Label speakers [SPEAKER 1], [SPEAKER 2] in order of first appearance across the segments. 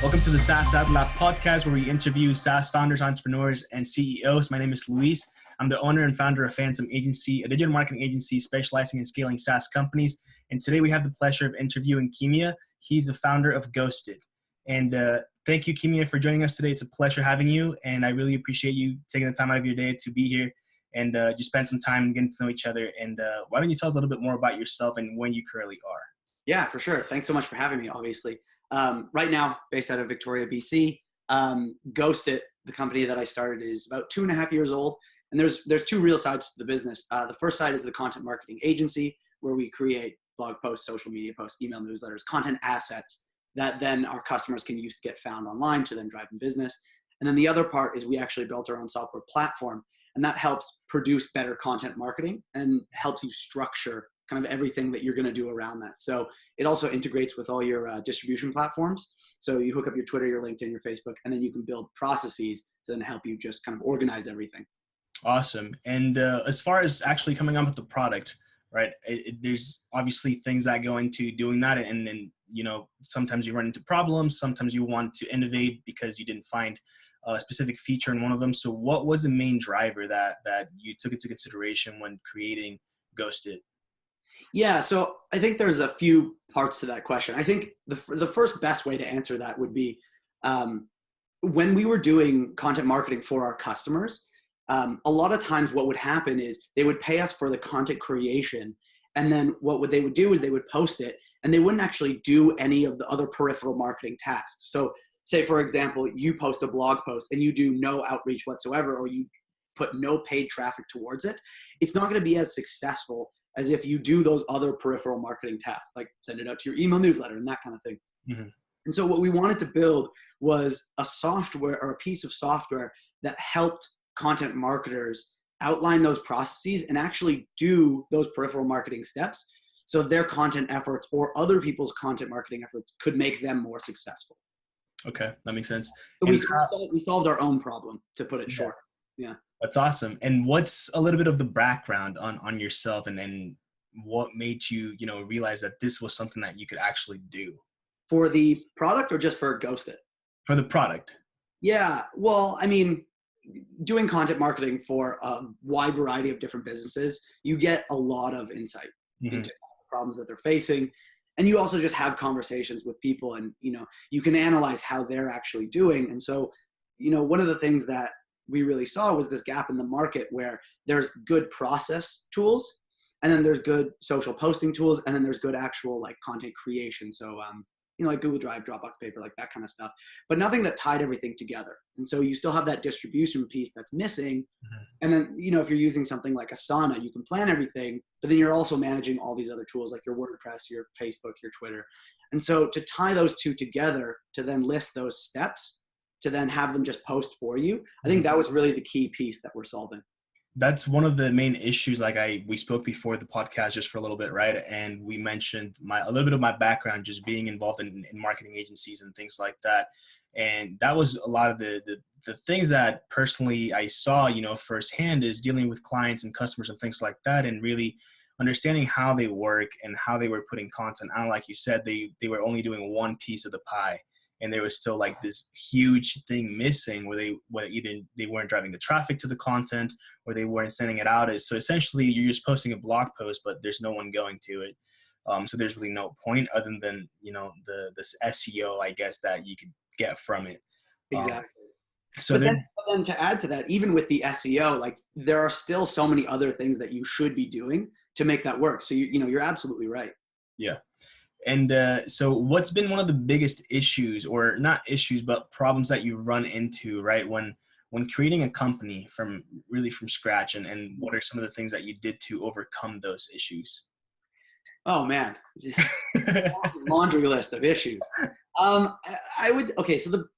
[SPEAKER 1] Welcome to the SaaS AdLab podcast, where we interview SaaS founders, entrepreneurs, and CEOs. My name is Luis. I'm the owner and founder of Fantôm Agency, a digital marketing agency specializing in scaling SaaS companies. And today we have the pleasure of interviewing Kimia. He's the founder of GhostIt. And thank you, Kimia, for joining us today. It's a pleasure having you. And I really appreciate you taking the time out of your day to be here and just spend some time getting to know each other. And why don't you tell us a little bit more about yourself and when you currently are?
[SPEAKER 2] Yeah, for sure. Thanks so much for having me, obviously. Right now, based out of Victoria, BC, GhostIt, the company that I started, is about 2.5 years old. And there's two real sides to the business. The first side is the content marketing agency, where we create blog posts, social media posts, email newsletters, content assets that then our customers can use to get found online to then drive in business. And then the other part is we actually built our own software platform, and that helps produce better content marketing and helps you structure kind of everything that you're going to do around that. So it also integrates with all your distribution platforms. So you hook up your Twitter, your LinkedIn, your Facebook, and then you can build processes to then help you just kind of organize everything.
[SPEAKER 1] Awesome. And as far as actually coming up with the product, right, there's obviously things that go into doing that. And then, you know, sometimes you run into problems. Sometimes you want to innovate because you didn't find a specific feature in one of them. So what was the main driver that you took into consideration when creating GhostIt?
[SPEAKER 2] Yeah, so I think there's a few parts to that question. I think the first best way to answer that would be when we were doing content marketing for our customers, a lot of times what would happen is they would pay us for the content creation, and then what they would do is they would post it, and they wouldn't actually do any of the other peripheral marketing tasks. So say, for example, you post a blog post and you do no outreach whatsoever, or you put no paid traffic towards it, it's not going to be as successful as if you do those other peripheral marketing tasks, like send it out to your email newsletter and that kind of thing. Mm-hmm. And so what we wanted to build was a software or a piece of software that helped content marketers outline those processes and actually do those peripheral marketing steps so their content efforts or other people's content marketing efforts could make them more successful.
[SPEAKER 1] Okay, that makes sense.
[SPEAKER 2] So we solved our own problem, to put it short. Yeah.
[SPEAKER 1] That's awesome. And what's a little bit of the background on yourself and what made you, realize that this was something that you could actually do?
[SPEAKER 2] For the product or just for GhostIt?
[SPEAKER 1] For the product.
[SPEAKER 2] Yeah. Well, I mean, doing content marketing for a wide variety of different businesses, you get a lot of insight into the problems that they're facing. And you also just have conversations with people and, you can analyze how they're actually doing. And so, one of the things that we really saw was this gap in the market where there's good process tools, and then there's good social posting tools, and then there's good actual like content creation. So, like Google Drive, Dropbox Paper, like that kind of stuff, but nothing that tied everything together. And so you still have that distribution piece that's missing. And then, if you're using something like Asana, you can plan everything, but then you're also managing all these other tools like your WordPress, your Facebook, your Twitter. And so to tie those two together, to then list those steps, to then have them just post for you, I think that was really the key piece that we're solving.
[SPEAKER 1] That's one of the main issues. We spoke before the podcast just for a little bit, right? And we mentioned a little bit of my background, just being involved in marketing agencies and things like that. And that was a lot of the things that personally I saw, firsthand, is dealing with clients and customers and things like that, and really understanding how they work and how they were putting content out. Like you said, they were only doing one piece of the pie. And there was still like this huge thing missing where either they weren't driving the traffic to the content or they weren't sending it out. So essentially you're just posting a blog post, but there's no one going to it. So there's really no point other than, this SEO, I guess, that you could get from it.
[SPEAKER 2] Exactly. But then to add to that, even with the SEO, like there are still so many other things that you should be doing to make that work. So you're absolutely right.
[SPEAKER 1] Yeah. And so what's been one of the biggest issues, or not issues, but problems that you run into, right, when creating a company from scratch, and what are some of the things that you did to overcome those issues?
[SPEAKER 2] Oh man, laundry list of issues. So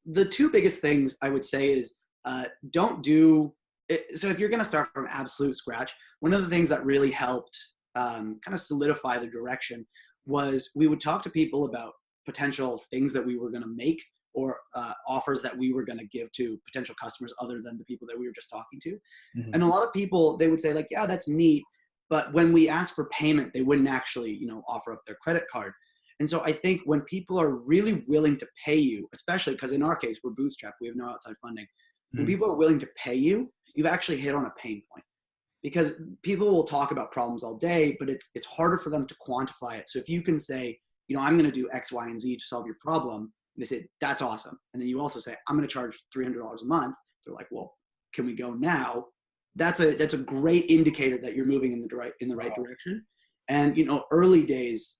[SPEAKER 2] the two biggest things I would say is don't do it. So if you're going to start from absolute scratch, one of the things that really helped kind of solidify the direction was we would talk to people about potential things that we were going to make, or offers that we were going to give to potential customers other than the people that we were just talking to. And a lot of people, they would say like, yeah, that's neat. But when we asked for payment, they wouldn't actually, offer up their credit card. And so I think when people are really willing to pay you, especially because in our case, we're bootstrapped, we have no outside funding. When people are willing to pay you, you've actually hit on a pain point, because people will talk about problems all day, but it's harder for them to quantify it. So if you can say, I'm going to do X, Y, and Z to solve your problem, and they say, that's awesome. And then you also say, I'm going to charge $300 a month. They're like, well, can we go now? That's a great indicator that you're moving in the right direction. And, early days,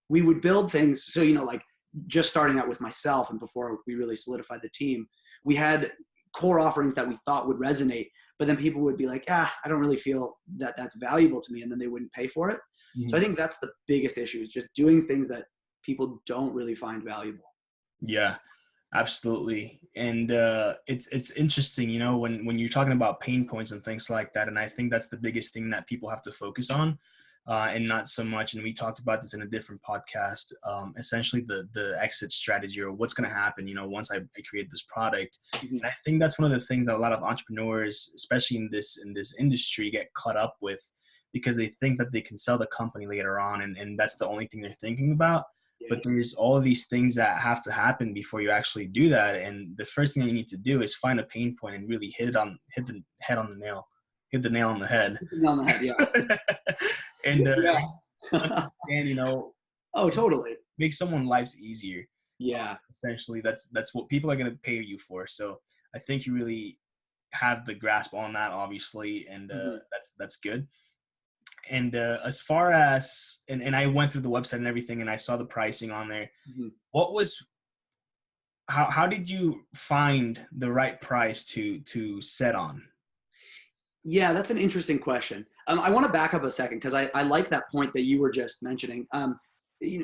[SPEAKER 2] we would build things. So, like just starting out with myself and before we really solidified the team, we had core offerings that we thought would resonate, but then people would be like, I don't really feel that that's valuable to me. And then they wouldn't pay for it. So I think that's the biggest issue, is just doing things that people don't really find valuable.
[SPEAKER 1] Yeah, absolutely. And it's interesting, when you're talking about pain points and things like that. And I think that's the biggest thing that people have to focus on, and not so much. And we talked about this in a different podcast, essentially the exit strategy, or what's going to happen, once I create this product. And I think that's one of the things that a lot of entrepreneurs, especially in this industry, get caught up with, because they think that they can sell the company later on. And that's the only thing they're thinking about. But there's all of these things that have to happen before you actually do that. And the first thing you need to do is find a pain point and really hit the nail on the head. Hit the nail on the head, yeah. And
[SPEAKER 2] oh, totally.
[SPEAKER 1] Make someone's lives easier.
[SPEAKER 2] Yeah.
[SPEAKER 1] Essentially, that's what people are going to pay you for. So I think you really have the grasp on that, obviously, and that's good. And as far as, and I went through the website and everything, and I saw the pricing on there. How did you find the right price to set on?
[SPEAKER 2] Yeah, that's an interesting question. I want to back up a second, because I like that point that you were just mentioning.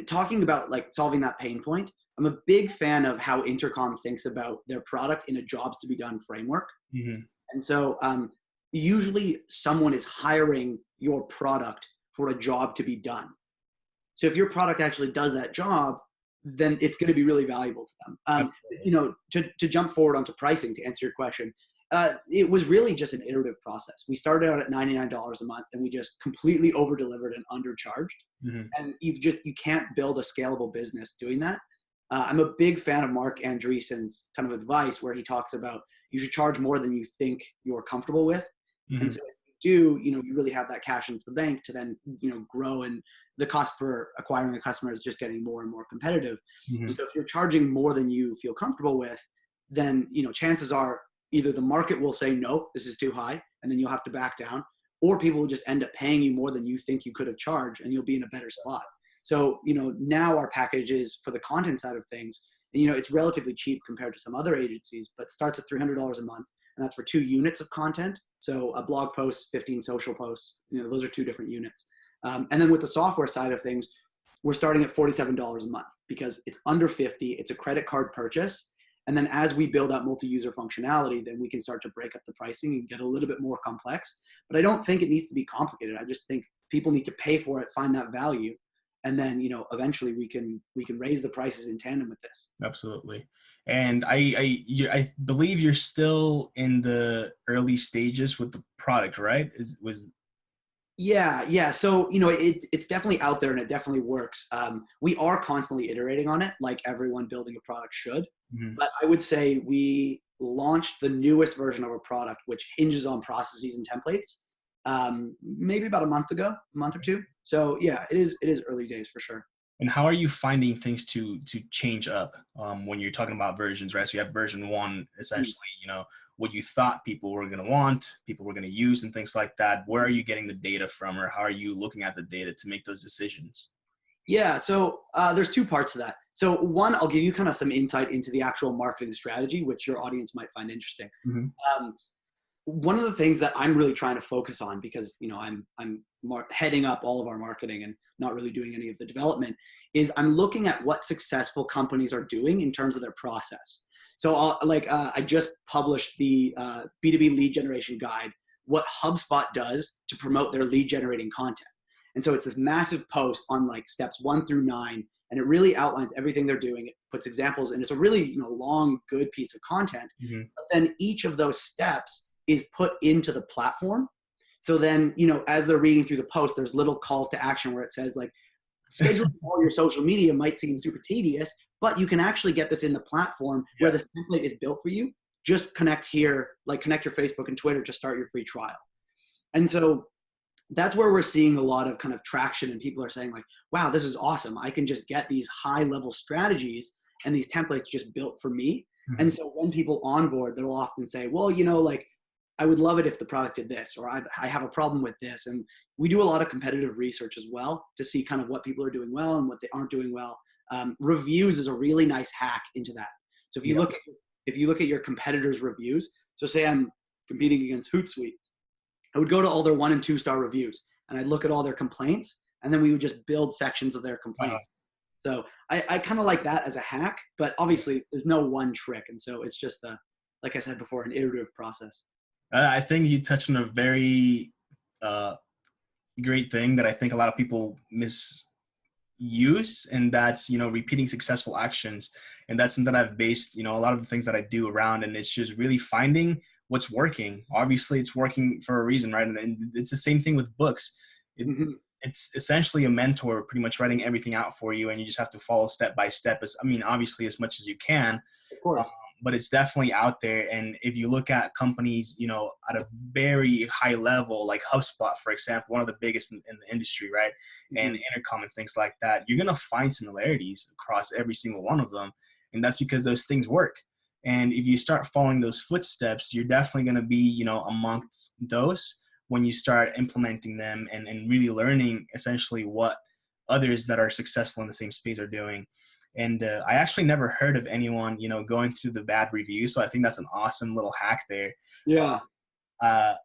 [SPEAKER 2] Talking about like solving that pain point, I'm a big fan of how Intercom thinks about their product in a jobs to be done framework. And so usually someone is hiring your product for a job to be done. So if your product actually does that job, then it's going to be really valuable to them. To jump forward onto pricing, to answer your question, it was really just an iterative process. We started out at $99 a month, and we just completely over-delivered and undercharged. And you can't build a scalable business doing that. I'm a big fan of Mark Andreessen's kind of advice, where he talks about you should charge more than you think you're comfortable with. And so if you do, you really have that cash into the bank to then, grow, and the cost for acquiring a customer is just getting more and more competitive. And so if you're charging more than you feel comfortable with, then, chances are either the market will say, no, this is too high, and then you'll have to back down, or people will just end up paying you more than you think you could have charged, and you'll be in a better spot. So, now our package is for the content side of things, and, it's relatively cheap compared to some other agencies, but starts at $300 a month, and that's for 2 units of content. So a blog post, 15 social posts, those are 2 different units. And then with the software side of things, we're starting at $47 a month, because it's under 50, it's a credit card purchase. And then as we build out multi-user functionality, then we can start to break up the pricing and get a little bit more complex. But I don't think it needs to be complicated. I just think people need to pay for it, find that value. And then, eventually we can raise the prices in tandem with this.
[SPEAKER 1] Absolutely. And I believe you're still in the early stages with the product, right?
[SPEAKER 2] Yeah. So, it's definitely out there, and it definitely works. We are constantly iterating on it, like everyone building a product should. But I would say we launched the newest version of our product, which hinges on processes and templates, maybe about a month or 2. So yeah, it is early days for sure.
[SPEAKER 1] And how are you finding things to change up when you're talking about versions, right? So you have version 1, essentially, what you thought people were going to want, people were going to use, and things like that. Where are you getting the data from, or how are you looking at the data to make those decisions?
[SPEAKER 2] Yeah, so there's 2 parts to that. So one, I'll give you kind of some insight into the actual marketing strategy, which your audience might find interesting. One of the things that I'm really trying to focus on, because I'm heading up all of our marketing and not really doing any of the development, is I'm looking at what successful companies are doing in terms of their process. So I just published the B2B lead generation guide, what HubSpot does to promote their lead generating content. And so it's this massive post on like steps 1 through 9, and it really outlines everything they're doing. It puts examples, and it's a really long, good piece of content. But then each of those steps is put into the platform. So then, as they're reading through the post, there's little calls to action where it says like, Scheduling all your social media might seem super tedious, but you can actually get this in the platform where this template is built for you. Just connect here, like connect your Facebook and Twitter to start your free trial. And so that's where we're seeing a lot of kind of traction, and people are saying like, wow, this is awesome. I can just get these high level strategies and these templates just built for me. Mm-hmm. And so when people onboard, they'll often say, well, like, I would love it if the product did this, or I have a problem with this. And we do a lot of competitive research as well to see kind of what people are doing well and what they aren't doing well. Reviews is a really nice hack into that. So if you look at your competitors' reviews, so say I'm competing against Hootsuite, I would go to all their 1 and 2 star reviews and I'd look at all their complaints, and then we would just build sections of their complaints. So I kind of like that as a hack, but obviously there's no one trick. And so it's just like I said before, an iterative process.
[SPEAKER 1] I think you touched on a very great thing that I think a lot of people misuse, and that's, repeating successful actions. And that's something I've based, a lot of the things that I do around, and it's just really finding what's working. Obviously it's working for a reason, right? And it's the same thing with books. It's essentially a mentor pretty much writing everything out for you, and you just have to follow step by step. Obviously as much as you can,
[SPEAKER 2] of course.
[SPEAKER 1] But it's definitely out there. And if you look at companies, at a very high level, like HubSpot, for example, one of the biggest in the industry, right? And Intercom and things like that, you're going to find similarities across every single one of them. And that's because those things work. And if you start following those footsteps, you're definitely going to be, amongst those when you start implementing them and really learning essentially what others that are successful in the same space are doing. And I actually never heard of anyone, going through the bad reviews. So I think that's an awesome little hack there.
[SPEAKER 2] Yeah.
[SPEAKER 1] I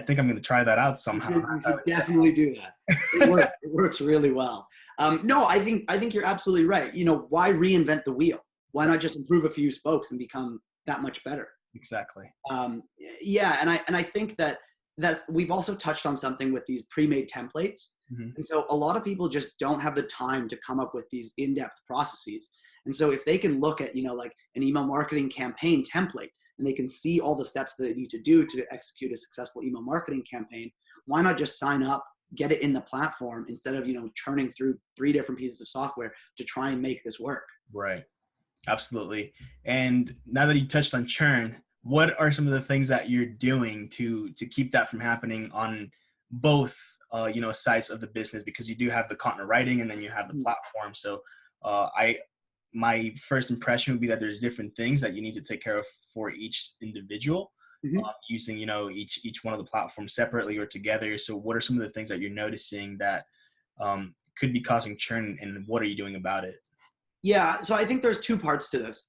[SPEAKER 1] think I'm going to try that out somehow.
[SPEAKER 2] You should definitely do that. It works. It works really well. No, I think you're absolutely right. Why reinvent the wheel? Why not just improve a few spokes and become that much better?
[SPEAKER 1] Exactly.
[SPEAKER 2] And I think that's we've also touched on something with these pre-made templates. And so a lot of people just don't have the time to come up with these in-depth processes. And so if they can look at, like an email marketing campaign template, and they can see all the steps that they need to do to execute a successful email marketing campaign, why not just sign up, get it in the platform instead of, churning through 3 different pieces of software to try and make this work?
[SPEAKER 1] Right. Absolutely. And now that you touched on churn, what are some of the things that you're doing to keep that from happening on both sides of the business? Because you do have the content writing and then you have the platform. So my first impression would be that there's different things that you need to take care of for each individual, using each one of the platforms separately or together. So what are some of the things that you're noticing that could be causing churn, and what are you doing about it?
[SPEAKER 2] Yeah, so I think there's 2 parts to this.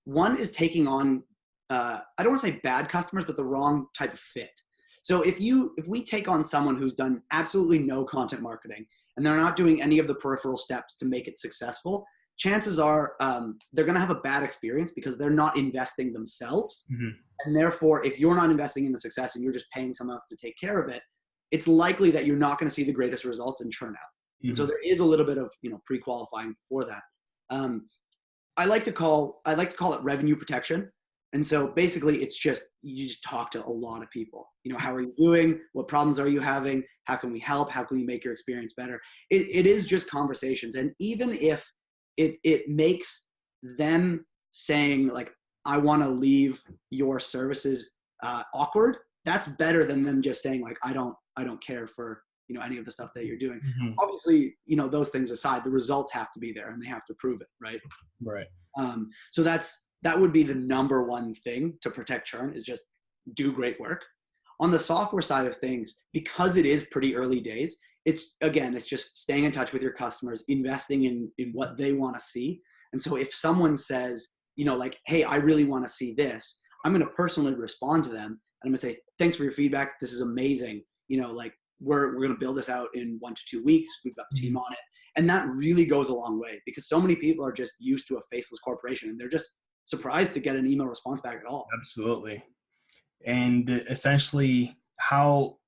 [SPEAKER 2] One is taking on I don't want to say bad customers, but the wrong type of fit. So if we take on someone who's done absolutely no content marketing and they're not doing any of the peripheral steps to make it successful, chances are they're going to have a bad experience because they're not investing themselves. And therefore, if you're not investing in the success and you're just paying someone else to take care of it, it's likely that you're not going to see the greatest results in churn out. So there is a little bit of pre-qualifying for that. I like to call it revenue protection. And so basically it's just, you just talk to a lot of people. How are you doing? What problems are you having? How can we help? How can we make your experience better? It is just conversations. And even if it makes them saying like, I want to leave your services awkward, that's better than them just saying like, I don't care for any of the stuff that you're doing. Obviously, those things aside, the results have to be there and they have to prove it, right?
[SPEAKER 1] Right.
[SPEAKER 2] So that would be the number one thing to protect churn, is just do great work. On the software side of things, because it is pretty early days, it's just staying in touch with your customers, investing in what they want to see. And so if someone says, like, hey, I really want to see this, I'm going to personally respond to them. And I'm going to say, thanks for your feedback. This is amazing. Like we're going to build this out in 1 to 2 weeks. We've got the team on it. And that really goes a long way, because so many people are just used to a faceless corporation and they're just surprised to get an email response back at all.
[SPEAKER 1] Absolutely. And essentially how,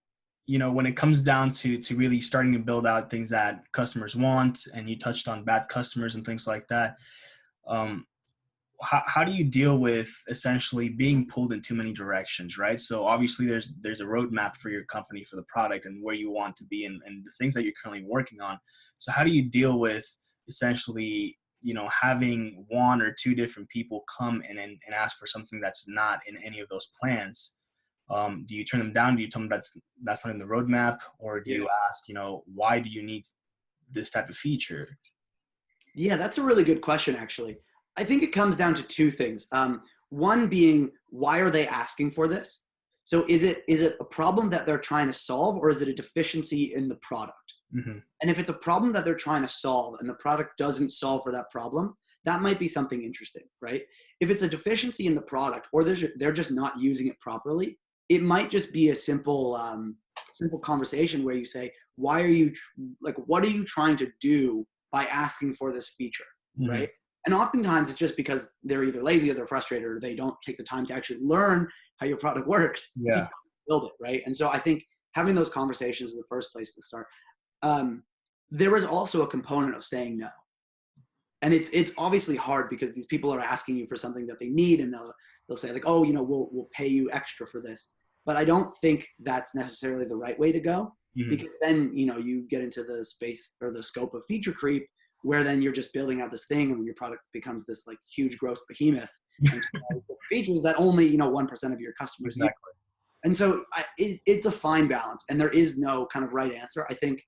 [SPEAKER 1] when it comes down to really starting to build out things that customers want, and you touched on bad customers and things like that, how do you deal with essentially being pulled in too many directions, right? So obviously there's a roadmap for your company, for the product and where you want to be, and the things that you're currently working on. So how do you deal with essentially, having one or two different people come in and ask for something that's not in any of those plans? Do you turn them down? Do you tell them that's not in the roadmap? Or do you ask, why do you need this type of feature?
[SPEAKER 2] Yeah, that's a really good question, actually. I think it comes down to two things. One being, why are they asking for this? So is it a problem that they're trying to solve, or is it a deficiency in the product?
[SPEAKER 1] Mm-hmm.
[SPEAKER 2] And if it's a problem that they're trying to solve and the product doesn't solve for that problem, that might be something interesting, right? If it's a deficiency in the product, or they're just not using it properly, it might just be a simple conversation where you say, why are you, what are you trying to do by asking for this feature,
[SPEAKER 1] Mm-hmm.
[SPEAKER 2] right? And oftentimes it's just because they're either lazy or they're frustrated, or they don't take the time to actually learn how your product works to build it, right? And so I think having those conversations is the first place to start. There is also a component of saying no. And it's obviously hard because these people are asking you for something that they need, and they'll say like, oh, we'll pay you extra for this. But I don't think that's necessarily the right way to go,
[SPEAKER 1] Mm-hmm.
[SPEAKER 2] because then, you get into the space or the scope of feature creep, where then you're just building out this thing and then your product becomes this like huge gross behemoth and features that only 1% of your customers use. And so it's a fine balance, and there is no kind of right answer. I think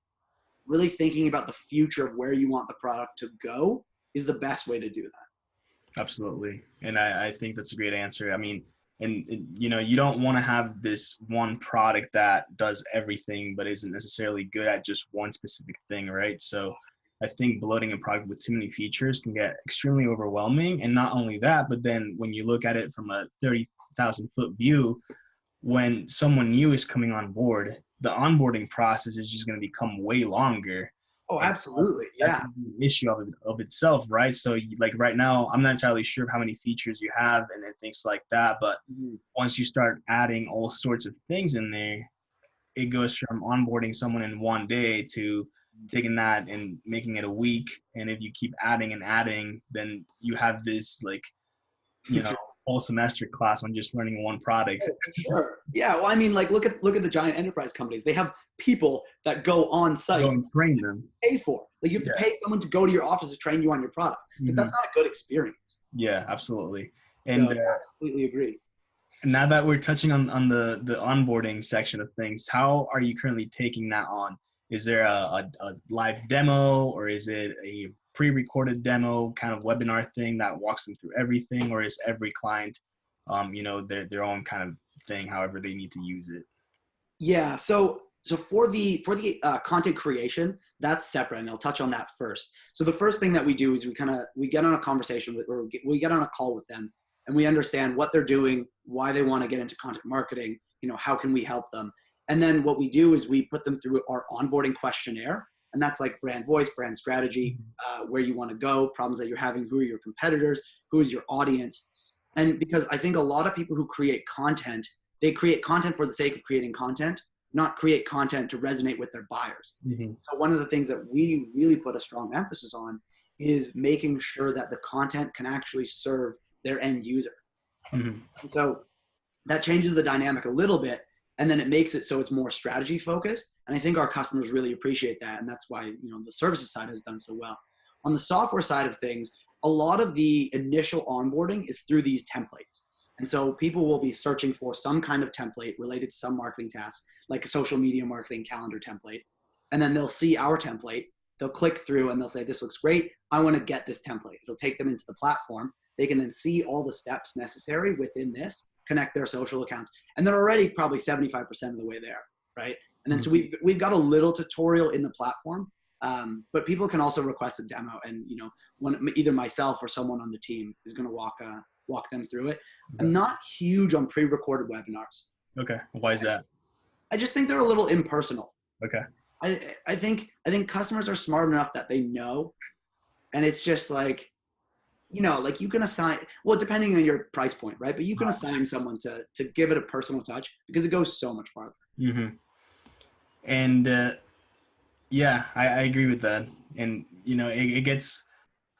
[SPEAKER 2] really thinking about the future of where you want the product to go is the best way to do that.
[SPEAKER 1] Absolutely. And I think that's a great answer. I mean, and you don't want to have this one product that does everything but isn't necessarily good at just one specific thing, right? So I think bloating a product with too many features can get extremely overwhelming. And not only that, but then when you look at it from a 30,000 foot view, when someone new is coming on board, the onboarding process is just going to become way longer.
[SPEAKER 2] Oh, absolutely.
[SPEAKER 1] That's
[SPEAKER 2] Yeah.
[SPEAKER 1] an issue of itself, right? So like right now, I'm not entirely sure of how many features you have and things like that. But once you start adding all sorts of things in there, it goes from onboarding someone in one day to taking that and making it a week. And if you keep adding and adding, then you have this whole semester class on just learning one product.
[SPEAKER 2] Oh, for sure. Yeah. Well, I mean, like look at the giant enterprise companies. They have people that go on site,
[SPEAKER 1] go and train them,
[SPEAKER 2] pay for. Like you have to pay someone to go to your office to train you on your product. But that's not a good experience.
[SPEAKER 1] Yeah, absolutely. And
[SPEAKER 2] I completely agree.
[SPEAKER 1] Now that we're touching on the onboarding section of things, how are you currently taking that on? Is there a live demo, or is it a pre-recorded demo kind of webinar thing that walks them through everything, or is every client, their own kind of thing, however they need to use it?
[SPEAKER 2] Yeah. So for the content creation, that's separate, and I'll touch on that first. So the first thing that we do is we get on a conversation with, or we get on a call with them, and we understand what they're doing, why they want to get into content marketing, how can we help them? And then what we do is we put them through our onboarding questionnaire, and that's like brand voice, brand strategy, where you want to go, problems that you're having, who are your competitors, who is your audience. And because I think a lot of people who create content, they create content for the sake of creating content, not create content to resonate with their buyers.
[SPEAKER 1] Mm-hmm.
[SPEAKER 2] So one of the things that we really put a strong emphasis on is making sure that the content can actually serve their end user.
[SPEAKER 1] Mm-hmm.
[SPEAKER 2] And so that changes the dynamic a little bit, and then it makes it so it's more strategy focused. And I think our customers really appreciate that. And that's why, the services side has done so well. On the software side of things, a lot of the initial onboarding is through these templates. And so people will be searching for some kind of template related to some marketing task, like a social media marketing calendar template. And then they'll see our template, they'll click through and they'll say, this looks great, I want to get this template. It'll take them into the platform. They can then see all the steps necessary within this, connect their social accounts. And they're already probably 75% of the way there, right? And then so we've got a little tutorial in the platform, but people can also request a demo, and either myself or someone on the team is going to walk them through it. Okay. I'm not huge on pre-recorded webinars.
[SPEAKER 1] Okay, why is that?
[SPEAKER 2] I just think they're a little impersonal.
[SPEAKER 1] Okay.
[SPEAKER 2] I think customers are smart enough that they know, and it's just like, like you can assign, well, depending on your price point, right? But you can assign someone to give it a personal touch, because it goes so much farther.
[SPEAKER 1] Mm-hmm. And yeah, I agree with that. And it gets,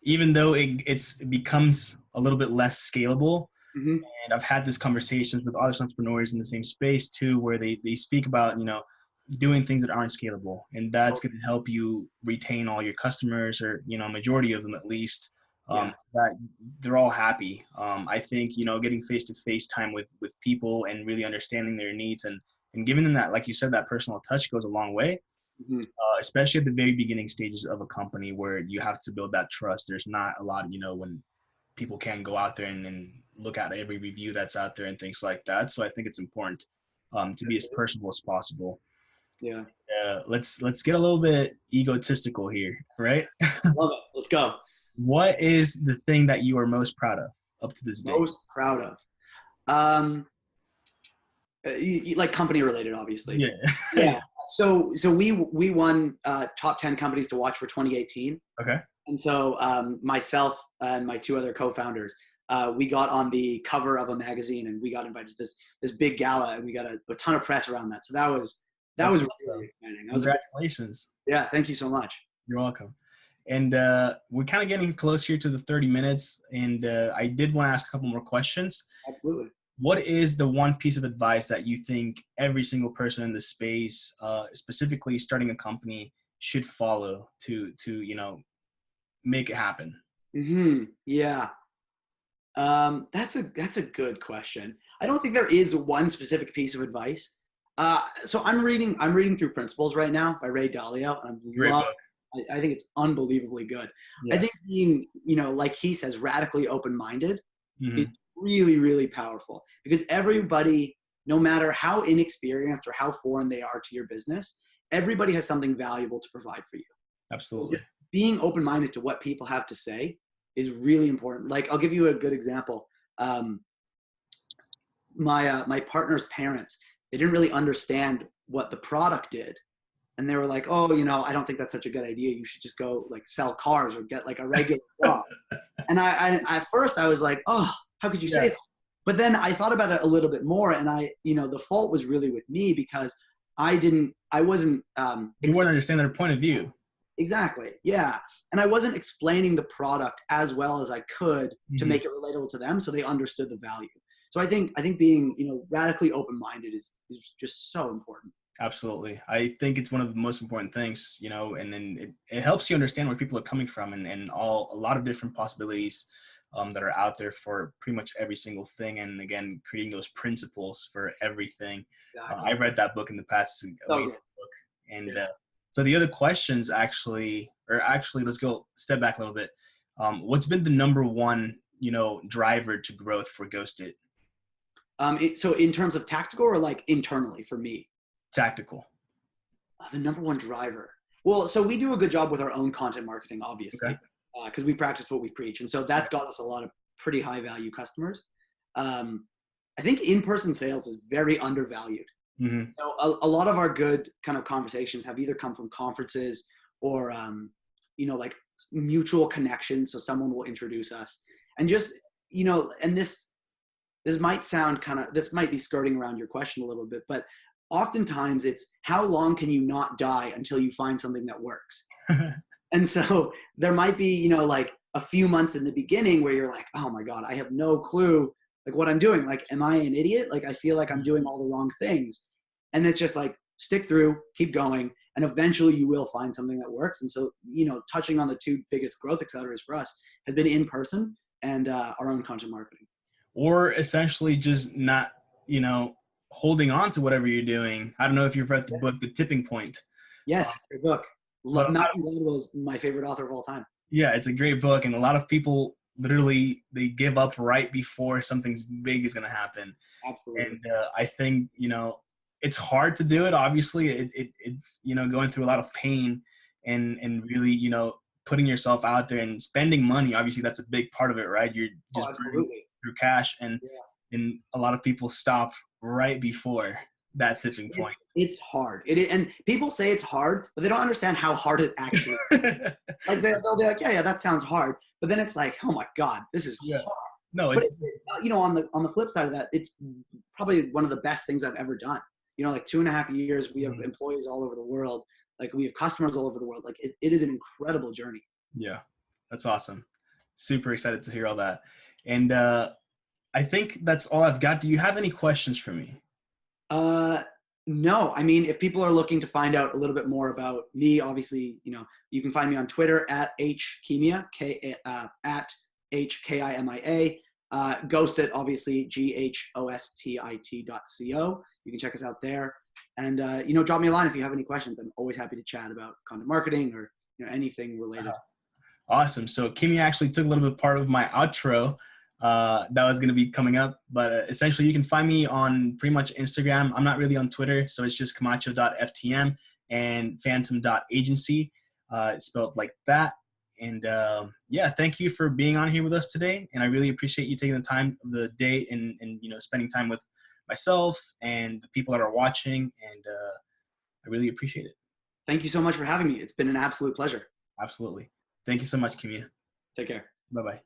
[SPEAKER 1] even though it becomes a little bit less scalable.
[SPEAKER 2] Mm-hmm.
[SPEAKER 1] And I've had these conversations with other entrepreneurs in the same space too, where they speak about, doing things that aren't scalable, and that's going to help you retain all your customers, or, majority of them at least, so that they're all happy. I think, getting face-to-face time with people and really understanding their needs and giving them that, like you said, that personal touch goes a long way.
[SPEAKER 2] Mm-hmm.
[SPEAKER 1] Especially at the very beginning stages of a company where you have to build that trust. There's not a lot, when people can go out there and look at every review that's out there and things like that. So I think it's important to be as personal as possible.
[SPEAKER 2] Yeah.
[SPEAKER 1] Let's get a little bit egotistical here, right?
[SPEAKER 2] Love it. Let's go.
[SPEAKER 1] What is the thing that you are most proud of up to this day?
[SPEAKER 2] Most proud of? Like company related, obviously.
[SPEAKER 1] Yeah.
[SPEAKER 2] Yeah. So we won top 10 companies to watch for 2018.
[SPEAKER 1] Okay.
[SPEAKER 2] And so myself and my two other co-founders, we got on the cover of a magazine, and we got invited to this big gala, and we got a ton of press around that. So that was
[SPEAKER 1] awesome.
[SPEAKER 2] really exciting.
[SPEAKER 1] Congratulations.
[SPEAKER 2] Yeah. Thank you so much.
[SPEAKER 1] You're welcome. And we're kind of getting close here to the 30 minutes. And I did want to ask a couple more questions.
[SPEAKER 2] Absolutely.
[SPEAKER 1] What is the one piece of advice that you think every single person in the space, specifically starting a company, should follow to make it happen?
[SPEAKER 2] Mm-hmm. Yeah. That's a good question. I don't think there is one specific piece of advice. So I'm reading through Principles right now by Ray Dalio, and I think it's unbelievably good. Yeah. I think being, like he says, radically open-minded is really, really powerful, because everybody, no matter how inexperienced or how foreign they are to your business, everybody has something valuable to provide for you.
[SPEAKER 1] Absolutely.
[SPEAKER 2] So being open-minded to what people have to say is really important. Like, I'll give you a good example. My partner's parents, they didn't really understand what the product did. And they were like, oh, I don't think that's such a good idea. You should just go like sell cars or get like a regular job. And I at first I was like, oh, how could you say that? But then I thought about it a little bit more, and the fault was really with me, because you weren't
[SPEAKER 1] understanding their point of view.
[SPEAKER 2] Exactly. Yeah. And I wasn't explaining the product as well as I could to make it relatable to them, so they understood the value. So I think being, radically open-minded is just so important.
[SPEAKER 1] Absolutely. I think it's one of the most important things, and then it helps you understand where people are coming from and a lot of different possibilities that are out there for pretty much every single thing. And again, creating those principles for everything. Exactly. I read that book in the past. It's an amazing book. And so the other questions actually, let's go step back a little bit. What's been the number one, driver to growth for GhostIt?
[SPEAKER 2] So in terms of tactical or like internally for me?
[SPEAKER 1] Tactical.
[SPEAKER 2] The number one driver. Well, so we do a good job with our own content marketing, obviously, because we practice what we preach. And so that's got us a lot of pretty high value customers. I think in-person sales is very undervalued. Mm-hmm. So a lot of our good kind of conversations have either come from conferences or, like mutual connections. So someone will introduce us, and just, and this might sound this might be skirting around your question a little bit, but oftentimes it's how long can you not die until you find something that works? And so there might be, like a few months in the beginning where you're like, oh my God, I have no clue like what I'm doing. Like, am I an idiot? Like, I feel like I'm doing all the wrong things. And it's just like, stick through, keep going. And eventually you will find something that works. And so, touching on the two biggest growth accelerators for us has been in person and our own content marketing. Or
[SPEAKER 1] essentially just not, holding on to whatever you're doing. I don't know if you've read the book, The Tipping Point.
[SPEAKER 2] Yes, great book. Malcolm Gladwell is my favorite author of all time.
[SPEAKER 1] Yeah, it's a great book. And a lot of people literally, they give up right before something big is going to happen.
[SPEAKER 2] Absolutely.
[SPEAKER 1] And I think, it's hard to do it. Obviously, it's, going through a lot of pain and really, putting yourself out there and spending money. Obviously, that's a big part of it, right? You're just burning through cash, and a lot of people stop right before that tipping point.
[SPEAKER 2] It's hard. And people say it's hard, but they don't understand how hard it actually is. Like they'll be like, yeah, that sounds hard. But then it's like, oh my God, this is hard.
[SPEAKER 1] No,
[SPEAKER 2] it's on the flip side of that, it's probably one of the best things I've ever done. Like 2.5 years, we have employees all over the world. Like we have customers all over the world. Like it is an incredible journey.
[SPEAKER 1] Yeah, that's awesome. Super excited to hear all that. And I think that's all I've got. Do you have any questions for me?
[SPEAKER 2] No, I mean, if people are looking to find out a little bit more about me, obviously, you can find me on Twitter at hkimia, at HKIMIA. GhostIt, obviously, GHOSTIT.co. You can check us out there. And, drop me a line if you have any questions. I'm always happy to chat about content marketing or, anything related.
[SPEAKER 1] Awesome. So Kimia actually took a little bit part of my outro that was going to be coming up. But essentially, you can find me on pretty much Instagram. I'm not really on Twitter, so it's just camacho.ftm and phantom.agency. It's spelled like that. And yeah, thank you for being on here with us today. And I really appreciate you taking the time of the day and spending time with myself and the people that are watching. And I really appreciate it.
[SPEAKER 2] Thank you so much for having me. It's been an absolute pleasure.
[SPEAKER 1] Absolutely. Thank you so much, Kimia.
[SPEAKER 2] Take care.
[SPEAKER 1] Bye-bye.